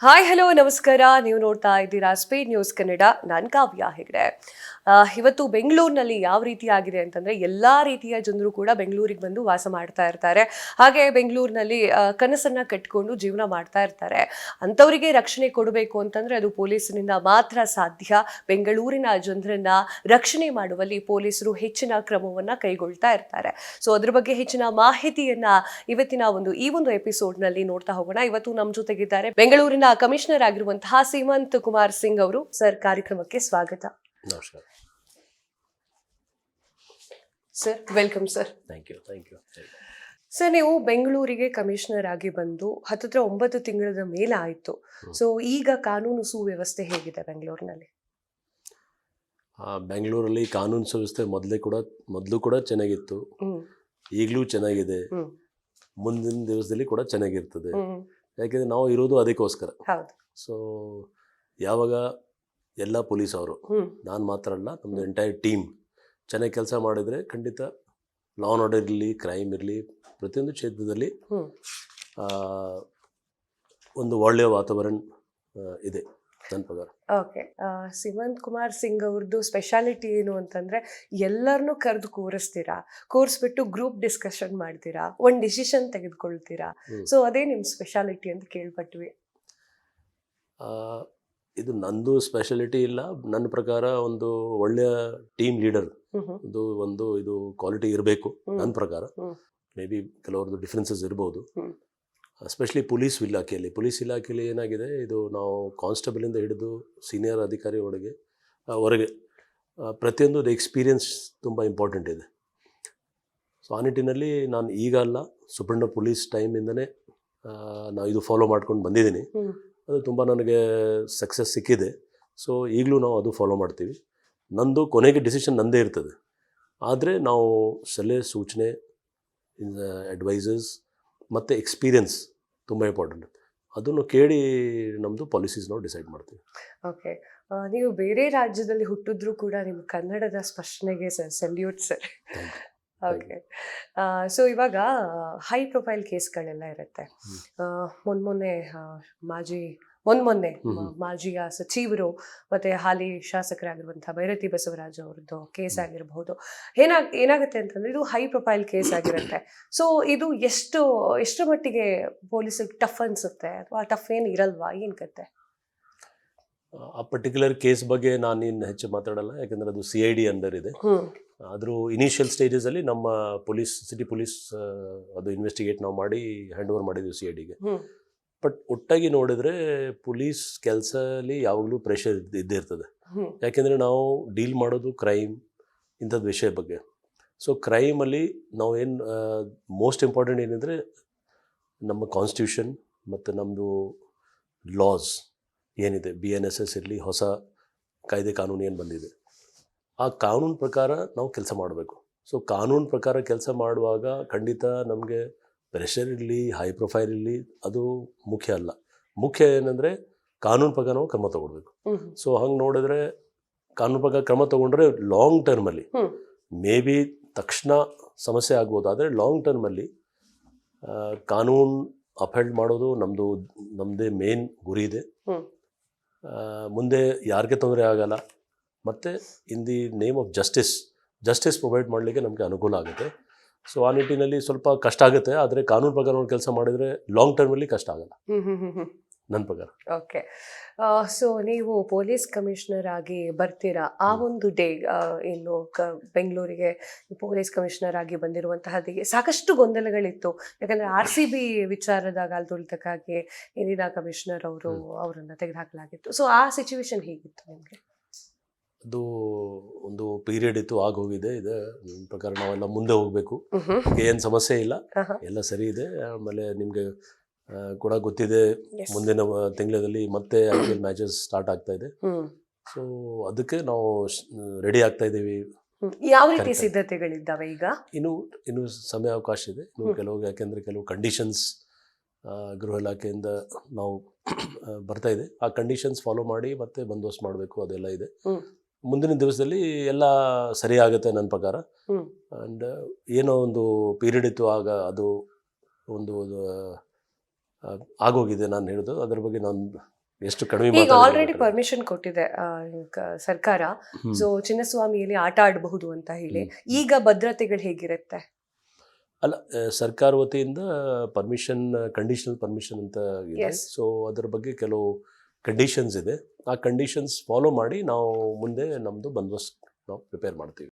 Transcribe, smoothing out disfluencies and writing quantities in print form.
Hi hello ನಮಸ್ಕಾರ. ನೀವು ನೋಡ್ತಾ ಇದ್ದೀರಾ ಸ್ಪೀಡ್ ನ್ಯೂಸ್ ಕನ್ನಡ. ನಾನು ಕಾವ್ಯ ಹೆಗ್ಡೆ. ಇವತ್ತು ಬೆಂಗಳೂರಿನಲ್ಲಿ ಯಾವ ರೀತಿ ಆಗಿದೆ ಅಂತಂದ್ರೆ ಎಲ್ಲಾ ರೀತಿಯ ಜನರು ಕೂಡ ಬೆಂಗಳೂರಿಗೆ ಬಂದು ವಾಸ ಮಾಡ್ತಾ ಇರ್ತಾರೆ. ಹಾಗೆ ಬೆಂಗಳೂರಿನಲ್ಲಿ ಕನಸನ್ನ ಕಟ್ಕೊಂಡು ಜೀವನ ಮಾಡ್ತಾ ಇರ್ತಾರೆ. ಅಂಥವರಿಗೆ ರಕ್ಷಣೆ ಕೊಡಬೇಕು ಅಂತಂದ್ರೆ ಅದು ಪೊಲೀಸರಿಂದ ಮಾತ್ರ ಸಾಧ್ಯ. ಬೆಂಗಳೂರಿನ ಜನರನ್ನ ರಕ್ಷಣೆ ಮಾಡುವಲ್ಲಿ ಪೊಲೀಸರು ಹೆಚ್ಚಿನ ಕ್ರಮವನ್ನ ಕೈಗೊಳ್ತಾ ಇರ್ತಾರೆ. ಸೊ ಅದ್ರ ಬಗ್ಗೆ ಹೆಚ್ಚಿನ ಮಾಹಿತಿಯನ್ನ ಇವತ್ತಿನ ಈ ಒಂದು ಎಪಿಸೋಡ್ ನಲ್ಲಿ ನೋಡ್ತಾ ಹೋಗೋಣ. ಇವತ್ತು ನಮ್ಮ ಜೊತೆಗಿದ್ದಾರೆ ಬೆಂಗಳೂರಿನ ಕಮಿಷನರ್ ಆಗಿರುವಂತಹ ಸೀಮಂತ್ ಕುಮಾರ್ ಸಿಂಗ್ ಅವರು. ಸರ್, ಕಾರ್ಯಕ್ರಮಕ್ಕೆ ಸ್ವಾಗತ. ನಮಸ್ಕಾರ sir. Welcome sir. Thank you. Sir, ನೀವು ಬೆಂಗಳೂರಿಗೆ ಕಮಿಷನರ್ ಆಗಿ ಬಂದು ಹತ್ತಿರ 9 ತಿಂಗಳ ಮೇಲೆ ಆಯಿತು. ಸೊ ಈಗ ಕಾನೂನು ಸುವ್ಯವಸ್ಥೆ ಹೇಗಿದೆ ಬೆಂಗಳೂರಿನಲ್ಲಿ? ಬೆಂಗಳೂರಲ್ಲಿ ಕಾನೂನು ಸುವ್ಯವಸ್ಥೆ ಮೊದಲು ಕೂಡ ಚೆನ್ನಾಗಿತ್ತು, ಈಗಲೂ ಚೆನ್ನಾಗಿದೆ, ಮುಂದಿನ ದಿವಸದಲ್ಲಿ ಕೂಡ ಚೆನ್ನಾಗಿರ್ತದೆ. ಯಾಕೆಂದರೆ ನಾವು ಇರೋದು ಅದಕ್ಕೋಸ್ಕರ. ಸೊ ಯಾವಾಗ ಎಲ್ಲ ಪೊಲೀಸ್ ಅವರು, ನಾನು ಮಾತ್ರ ಅಲ್ಲ, ನಮ್ಮದು ಎಂಟೈರ್ ಟೀಮ್ ಚೆನ್ನಾಗಿ ಕೆಲಸ ಮಾಡಿದರೆ ಖಂಡಿತ ಲಾ ಆ್ಯಂಡ್ ಆರ್ಡರ್ ಇರಲಿ, ಕ್ರೈಮ್ ಇರಲಿ, ಪ್ರತಿಯೊಂದು ಕ್ಷೇತ್ರದಲ್ಲಿ ಒಂದು ಒಳ್ಳೆಯ ವಾತಾವರಣ ಇದೆ ನನ್ನ ಪ್ರಕಾರ. ಓಕೆ. ಸೀಮಂತ್ ಕುಮಾರ್ ಸಿಂಗ್ ಅವ್ರದ್ದು ಸ್ಪೆಷಾಲಿಟಿ ಏನು ಅಂತಂದ್ರೆ ಎಲ್ಲರನ್ನೂ ಕರೆದು ಕೂರಿಸ್ಬಿಟ್ಟು ಗ್ರೂಪ್ ಡಿಸ್ಕಷನ್ ಮಾಡ್ತೀರಾ, ಒಂದು ಡಿಸಿಷನ್ ತೆಗೆದುಕೊಳ್ತೀರಾ. ಸೊ ಅದೇ ನಿಮ್ಮ ಸ್ಪೆಷಾಲಿಟಿ ಅಂತ ಕೇಳ್ಪಟ್ವಿ. ಇದು ನಂದು ಸ್ಪೆಷಾಲಿಟಿ ಇಲ್ಲ. ನನ್ನ ಪ್ರಕಾರ ಒಂದು ಒಳ್ಳೆಯ ಟೀಮ್ ಲೀಡರ್ ಇದು ಕ್ವಾಲಿಟಿ ಇರಬೇಕು ನನ್ನ ಪ್ರಕಾರ. ಮೇ ಬಿ ಕೆಲವ್ರದ್ದು ಡಿಫ್ರೆನ್ಸಸ್ ಇರ್ಬೋದು. ಎಸ್ಪೆಷಲಿ ಪೊಲೀಸ್ ಇಲಾಖೆಯಲ್ಲಿ ಏನಾಗಿದೆ, ಇದು ನಾವು ಕಾನ್ಸ್ಟೇಬಲಿಂದ ಹಿಡಿದು ಸೀನಿಯರ್ ಅಧಿಕಾರಿ ಹೊರಗೆ ಪ್ರತಿಯೊಂದು ಎಕ್ಸ್ಪೀರಿಯನ್ಸ್ ತುಂಬ ಇಂಪಾರ್ಟೆಂಟ್ ಇದೆ. ಸೊ ಆ ನಿಟ್ಟಿನಲ್ಲಿ ನಾನು ಈಗ ಅಲ್ಲ, ಸುಪ್ರೀಂ ಪೊಲೀಸ್ ಟೈಮಿಂದನೇ ನಾವು ಇದು ಫಾಲೋ ಮಾಡ್ಕೊಂಡು ಬಂದಿದ್ದೀನಿ. ಅದು ತುಂಬ ನನಗೆ ಸಕ್ಸಸ್ ಸಿಕ್ಕಿದೆ. ಸೊ ಈಗಲೂ ನಾವು ಅದು ಫಾಲೋ ಮಾಡ್ತೀವಿ. ನಂದು ಕೊನೆಗೆ ಡಿಸಿಷನ್ ನಂದೇ ಇರ್ತದೆ, ಆದರೆ ನಾವು ಸಲಹೆ ಸೂಚನೆ, ಅಡ್ವೈಸಸ್ ಮತ್ತು ಎಕ್ಸ್ಪೀರಿಯನ್ಸ್ ತುಂಬ ಇಂಪಾರ್ಟೆಂಟ್. ಅದನ್ನು ಕೇಳಿ ನಮ್ಮದು ಪಾಲಿಸೀಸ್ ನಾವು ಡಿಸೈಡ್ ಮಾಡ್ತೀವಿ. ಓಕೆ. ನೀವು ಬೇರೆ ರಾಜ್ಯದಲ್ಲಿ ಹುಟ್ಟಿದ್ರೂ ಕೂಡ ನಿಮ್ಮ ಕನ್ನಡದ ಸ್ಪಷ್ಟನೆಗೆ ಸೆಲ್ಯೂಟ್ ಸರ್. ಓಕೆ. ಸೊ ಇವಾಗ ಹೈ ಪ್ರೊಫೈಲ್ ಕೇಸ್ಗಳೆಲ್ಲ ಇರುತ್ತೆ. ಮೊನ್ನೆ ಮಾಜಿಯ ಸಚಿವರು ಮತ್ತೆ ಹಾಲಿ ಶಾಸಕರಾಗಿರುವಂತಹ ಭೈರತಿ ಬಸವರಾಜ್ ಅವ್ರದ್ದು ಕೇಸ್ ಆಗಿರಬಹುದು. ಏನಾಗುತ್ತೆ ಅಂತಂದ್ರೆ ಇದು ಹೈ ಪ್ರೊಫೈಲ್ ಕೇಸ್ ಆಗಿರುತ್ತೆ. ಸೊ ಇದು ಎಷ್ಟು ಮಟ್ಟಿಗೆ ಪೊಲೀಸರಿಗೆ ಟಫ್ ಅನ್ಸುತ್ತೆ, ಅಥವಾ ಟಫ್ ಏನು ಇರಲ್ವಾ, ಏನ್ ಕತೆ? ಆ ಪರ್ಟಿಕ್ಯುಲರ್ ಕೇಸ್ ಬಗ್ಗೆ ನಾನೇನು ಹೆಚ್ಚು ಮಾತಾಡಲ್ಲ, ಯಾಕಂದರೆ ಅದು CID ಅಂಡರ್ ಇದೆ. ಆದರೂ ಇನಿಷಿಯಲ್ ಸ್ಟೇಜಸಲ್ಲಿ ನಮ್ಮ ಸಿಟಿ ಪೊಲೀಸ್ ಅದು ಇನ್ವೆಸ್ಟಿಗೇಟ್ ನಾವು ಮಾಡಿ ಹ್ಯಾಂಡ್ ಓವರ್ ಮಾಡಿದ್ವಿ CIDಗೆ. ಬಟ್ ಒಟ್ಟಾಗಿ ನೋಡಿದರೆ ಪೊಲೀಸ್ ಕೆಲಸದಲ್ಲಿ ಯಾವಾಗಲೂ ಪ್ರೆಷರ್ ಇದ್ದೇ ಇರ್ತದೆ. ಯಾಕೆಂದರೆ ನಾವು ಡೀಲ್ ಮಾಡೋದು ಕ್ರೈಮ್ ಇಂಥದ್ದು ವಿಷಯ ಬಗ್ಗೆ. ಸೊ ಕ್ರೈಮಲ್ಲಿ ನಾವು ಮೋಸ್ಟ್ ಇಂಪಾರ್ಟೆಂಟ್ ಏನಂದರೆ ನಮ್ಮ ಕಾನ್ಸ್ಟಿಟ್ಯೂಷನ್ ಮತ್ತು ನಮ್ಮದು ಲಾಸ್ ಏನಿದೆ, BNSS ಇರಲಿ, ಹೊಸ ಕಾಯ್ದೆ ಕಾನೂನು ಏನು ಬಂದಿದೆ, ಆ ಕಾನೂನು ಪ್ರಕಾರ ನಾವು ಕೆಲಸ ಮಾಡಬೇಕು. ಸೊ ಕಾನೂನು ಪ್ರಕಾರ ಕೆಲಸ ಮಾಡುವಾಗ ಖಂಡಿತ ನಮಗೆ ಪ್ರೆಷರ್ ಇರಲಿ, ಹೈ ಪ್ರೊಫೈಲ್ ಇರಲಿ, ಅದು ಮುಖ್ಯ ಅಲ್ಲ. ಮುಖ್ಯ ಏನಂದರೆ ಕಾನೂನು ಪ್ರಕಾರ ನಾವು ಕ್ರಮ ತೊಗೊಳ್ಬೇಕು. ಸೊ ಹಂಗೆ ನೋಡಿದ್ರೆ ಕಾನೂನು ಪ್ರಕಾರ ಕ್ರಮ ತೊಗೊಂಡ್ರೆ ಲಾಂಗ್ ಟರ್ಮಲ್ಲಿ ಮೇ ಬಿ ತಕ್ಷಣ ಸಮಸ್ಯೆ ಆಗ್ಬೋದು, ಆದರೆ ಲಾಂಗ್ ಟರ್ಮಲ್ಲಿ ಕಾನೂನು ಅಪ್ಹೆಲ್ಡ್ ಮಾಡೋದು ನಮ್ಮದೇ ಮೇನ್ ಗುರಿ ಇದೆ. ಮುಂದೆ ಯಾರಿಗೆ ತೊಂದರೆ ಆಗಲ್ಲ, ಮತ್ತು in the name of justice provide ಮಾಡಲಿಕ್ಕೆ ನಮಗೆ ಅನುಕೂಲ ಆಗುತ್ತೆ. ಸೊ ಆ ನಿಟ್ಟಿನಲ್ಲಿ ಸ್ವಲ್ಪ ಕಷ್ಟ ಆಗುತ್ತೆ, ಆದರೆ ಕಾನೂನು ಪ್ರಕಾರ ಕೆಲಸ ಮಾಡಿದರೆ ಲಾಂಗ್ ಟರ್ಮಲ್ಲಿ ಕಷ್ಟ ಆಗಲ್ಲ ನನ್ನ ಪ್ರಕಾರ. ಓಕೆ. ಸೊ ನೀವು ಪೊಲೀಸ್ ಕಮಿಷನರ್ ಆಗಿ ಬರ್ತೀರಾ, ಆ ಒಂದು ಡೇ ಏನು ಬೆಂಗಳೂರಿಗೆ ಪೊಲೀಸ್ ಕಮಿಷನರ್ ಆಗಿ ಬಂದಿರುವಂತಹದಿಗೆ ಸಾಕಷ್ಟು ಗೊಂದಲಗಳಿತ್ತು. ಯಾಕಂದರೆ RCB ವಿಚಾರದಾಗ ತುಳಿತಕ್ಕಾಗಿ ಇಂದಿನ ಕಮಿಷನರ್ ಅವರನ್ನು ತೆಗೆದುಹಾಕಲಾಗಿತ್ತು. ಸೊ ಆ ಸಿಚುವೇಶನ್ ಹೇಗಿತ್ತು ನಿಮಗೆ? ಅದು ಒಂದು ಪೀರಿಯಡ್ ಇತ್ತು, ಆಗೋಗಿದೆ. ನನ್ನ ಪ್ರಕಾರ ನಾವೆಲ್ಲ ಮುಂದೆ ಹೋಗಬೇಕು, ಏನು ಸಮಸ್ಯೆ ಇಲ್ಲ, ಎಲ್ಲ ಸರಿ ಇದೆ. ಆಮೇಲೆ ನಿಮಗೆ ಕೂಡ ಗೊತ್ತಿದೆ, ಮುಂದಿನ ತಿಂಗಳಲ್ಲಿ ಮತ್ತೆ IPL ಮ್ಯಾಚಸ್ ಸ್ಟಾರ್ಟ್ ಆಗ್ತಾ ಇದೆ. ಸೊ ಅದಕ್ಕೆ ನಾವು ರೆಡಿ ಆಗ್ತಾ ಇದ್ದೀವಿ. ಯಾವ ರೀತಿ ಸಿದ್ಧತೆಗಳಿದ್ದಾವೆ ಈಗ? ಇನ್ನು ಸಮಯ ಅವಕಾಶ ಇದೆ. ಯಾಕೆಂದರೆ ಕೆಲವು ಕಂಡೀಷನ್ಸ್ ಗೃಹ ಇಲಾಖೆಯಿಂದ ನಾವು ಬರ್ತಾ ಇದೆ. ಆ ಕಂಡೀಷನ್ಸ್ ಫಾಲೋ ಮಾಡಿ ಮತ್ತೆ ಬಂದೋಬಸ್ತ್ ಮಾಡಬೇಕು, ಅದೆಲ್ಲ ಇದೆ. ಮುಂದಿನ ದಿವಸದಲ್ಲಿ ಎಲ್ಲ ಸರಿ ಆಗುತ್ತೆ ನನ್ನ ಪ್ರಕಾರ. ಆ್ಯಂಡ್ ಏನೋ ಒಂದು ಪೀರಿಯಡ್ ಇತ್ತು, ಆಗ ಅದು ಒಂದು ಆಗೋಗಿದೆ ನಾನು ಹೇಳೋದು. ಅದ್ರ ಬಗ್ಗೆ ನಾನು ಎಷ್ಟು ಕಡಿಮೆ ಈಗ ಆಲ್ರೆಡಿ ಪರ್ಮಿಷನ್ ಕೊಟ್ಟಿದೆ ಸರ್ಕಾರ, ಹ್ಮ್. ಸೊ ಚಿನ್ನಸ್ವಾಮಿಯಲ್ಲಿ ಆಟ ಆಡಬಹುದು ಅಂತ ಹೇಳಿ. ಈಗ ಭದ್ರತೆಗಳು ಹೇಗಿರುತ್ತೆ? ಅಲ್ಲ, ಸರ್ಕಾರ ವತಿಯಿಂದ ಪರ್ಮಿಷನ್, ಕಂಡೀಷನಲ್ ಪರ್ಮಿಷನ್ ಅಂತ ಇದೆ. Yes. ಸೊ ಅದ್ರ ಬಗ್ಗೆ ಕೆಲವು ಕಂಡೀಷನ್ಸ್ ಇದೆ. ಆ ಕಂಡೀಷನ್ಸ್ ಫಾಲೋ ಮಾಡಿ ನಾವು ಮುಂದೆ ನಮ್ಮದು ಬಂದೋಬಸ್ತ್ ನಾವು ಪ್ರಿಪೇರ್ ಮಾಡ್ತೀವಿ.